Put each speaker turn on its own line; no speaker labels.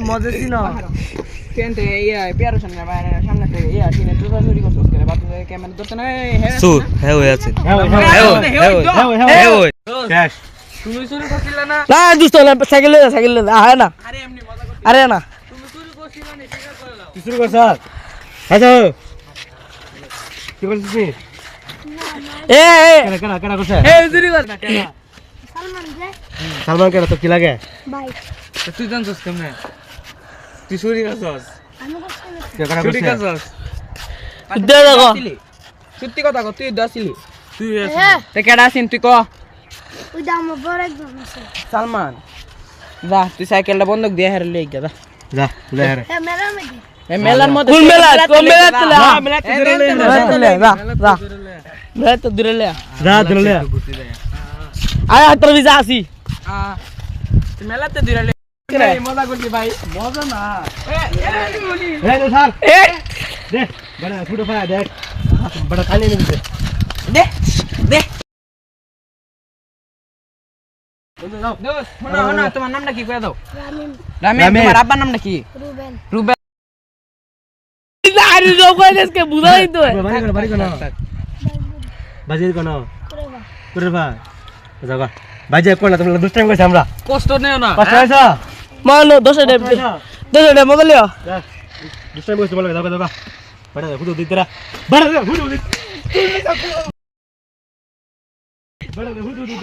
মজা ছিল
কেনতে ইয়া পেয়ার সামনে বাইরে সামনে থেকে ইয়া টিনে তো চুরি করছস কেন বাপ ক্যামেরা ধরতে না হে
সুর হ্যাঁ হয়ে আছে
ক্যাশ
তুমি চুরি করছিলে না
না দুষ্ট সাইকেল লয়ে আয় না
আরে এমনি মজা করতে
আরে না
তুমি চুরি করছিলে না স্বীকার করে নাও
তুই শুরু কর স্যার আচ্ছা কি করছিস এ কেনা করছে
এ চুরি কর না কেন
সালমান কেন তো কি লাগে
ভাই
তুই জানছস কেমনে তুই চুরি করছস
আমি করছি না
কেনা
চুরি
করছে
করছস
দে দেখো
সত্যি কথা কর তুই দাসিলি
তুই
হ্যাঁ
তে কেডা আছিস তুই ক
ওই দাম বড় একজন আছে
সালমান যা তুই সাইকেলটা বন্ধক দিয়ে হেরে লই গেদা
যা লে আরে
হ্যাঁ মেলা মেদি
এই মেলার মধ্যে
কোন মেলা কোন মেলা চলে
না,
মেলাতে
এই
দূরে লে
মেলাতে
লে যা যা মেলাতে দূরে লে যা দূরে লে আয় হাতর ভিজা আসি
তুই মেলাতে দিরালে মজা করলি ভাই
মজা না
এ বলি
রে স্যার এ দে বড় ফুটো ফায়া দেখ বড় খালি নে দিতে
দে দে
বন্ধু নাও
দোস শোনা তোমার নামটা কি কয়ে দাও
রামিন
রামেন
রামেন।
তোমার আব্বার নামটা কি
রুবেন
রুবেল
আরে জো কই দেসকে বুঝাই তো
বাড়ি কোন বাজি কোন
করে বা
করে বা যাবা বাজি কোন তোমরা দুষ্টাইম কইছ আমরা
কষ্ট নেও না
কষ্ট হইছো
মানো দোষে দে মজা লিও
দুষ্টাইম কইছ বলে যাবা যাবা বড় ফুটো দিতরা বড় ফুটো দিত বড় ফুটো দিত